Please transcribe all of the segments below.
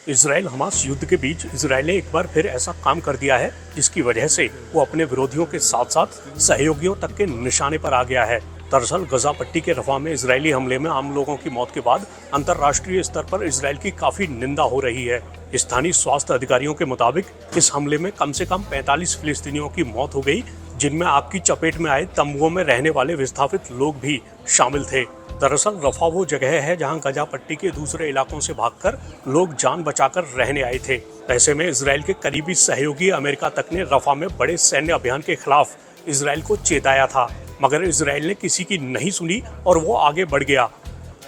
Israel Hamas युद्ध के बीच Israel ने एक बार फिर ऐसा काम कर दिया है जिसकी वजह से वो अपने विरोधियों के साथ साथ सहयोगियों तक के निशाने पर आ गया है। दरअसल गजा पट्टी के रफा में इजरायली हमले में आम लोगों की मौत के बाद अंतर्राष्ट्रीय स्तर पर इसराइल की काफी निंदा हो रही है। स्थानीय स्वास्थ्य अधिकारियों के मुताबिक इस हमले में कम से कम 45 फिलिस्तीनियों की मौत हो गई, जिनमें आग की चपेट में आए तंबुओं में रहने वाले विस्थापित लोग भी शामिल थे। दरअसल रफा वो जगह है जहां गजा पट्टी के दूसरे इलाकों से भागकर लोग जान बचाकर रहने आए थे। ऐसे में इसराइल के करीबी सहयोगी अमेरिका तक ने रफा में बड़े सैन्य अभियान के खिलाफ इसराइल को चेताया था, मगर इसराइल ने किसी की नहीं सुनी और वो आगे बढ़ गया।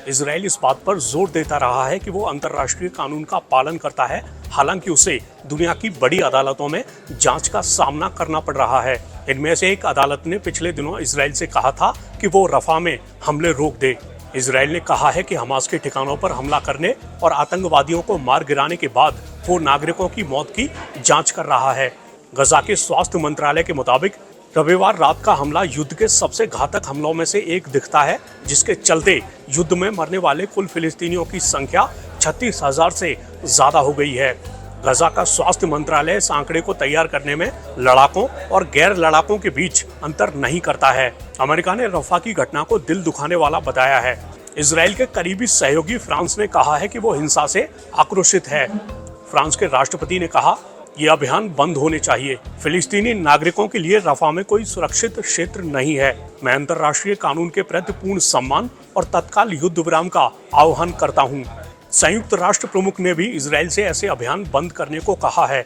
इसराइल इस बात पर जोर देता रहा है कि वो अंतर्राष्ट्रीय कानून का पालन करता है, हालांकि उसे दुनिया की बड़ी अदालतों में जांच का सामना करना पड़ रहा है। इनमें से एक अदालत ने पिछले दिनों इसराइल से कहा था कि वो रफा में हमले रोक दे। इसराइल ने कहा है कि हमास के ठिकानों पर हमला करने और आतंकवादियों को मार गिराने के बाद वो नागरिकों की मौत की जांच कर रहा है। गजा के स्वास्थ्य मंत्रालय के मुताबिक रविवार रात का हमला युद्ध के सबसे घातक हमलों में से एक दिखता है, जिसके चलते युद्ध में मरने वाले कुल फिलिस्तीनियों की संख्या 36,000 से ज्यादा हो गई है। गजा का स्वास्थ्य मंत्रालय इस आंकड़े को तैयार करने में लड़ाकों और गैर लड़ाकों के बीच अंतर नहीं करता है। अमेरिका ने रफा की घटना को दिल दुखाने वाला बताया है। इसराइल के करीबी सहयोगी फ्रांस ने कहा है कि वो हिंसा से आक्रोशित है। फ्रांस के राष्ट्रपति ने कहा, ये अभियान बंद होने चाहिए। फिलिस्तीनी नागरिकों के लिए रफा में कोई सुरक्षित क्षेत्र नहीं है। मैं अंतर्राष्ट्रीय कानून के प्रति पूर्ण सम्मान और तत्काल युद्ध विराम का आह्वान करता हूँ। संयुक्त राष्ट्र प्रमुख ने भी इसराइल से ऐसे अभियान बंद करने को कहा है।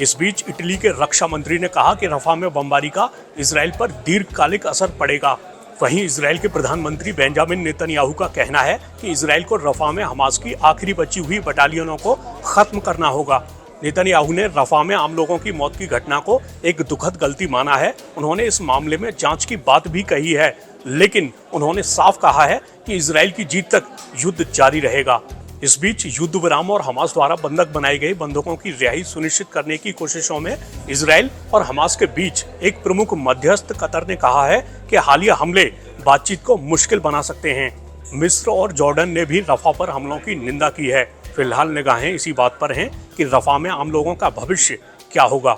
इस बीच इटली के रक्षा मंत्री ने कहा कि रफा में बमबारी का इसराइल पर दीर्घकालिक असर पड़ेगा। वहीं इसराइल के प्रधानमंत्री बेंजामिन नेतन्याहू का कहना है कि इसराइल को रफा में हमास की आखिरी बची हुई बटालियनों को खत्म करना होगा। नेतन्याहू ने रफा में आम लोगों की मौत की घटना को एक दुखद गलती माना है। उन्होंने इस मामले में जांच की बात भी कही है, लेकिन उन्होंने साफ कहा है कि इसराइल की जीत तक युद्ध जारी रहेगा। इस बीच युद्ध विराम और हमास द्वारा बंधक बनाए गए बंधकों की रिहाई सुनिश्चित करने की कोशिशों में इसराइल और हमास के बीच एक प्रमुख मध्यस्थ कतर ने कहा है कि हालिया हमले बातचीत को मुश्किल बना सकते हैं। मिस्र और जॉर्डन ने भी रफा पर हमलों की निंदा की है। फिलहाल निगाहें इसी बात पर हैं कि रफा में आम लोगों का भविष्य क्या होगा।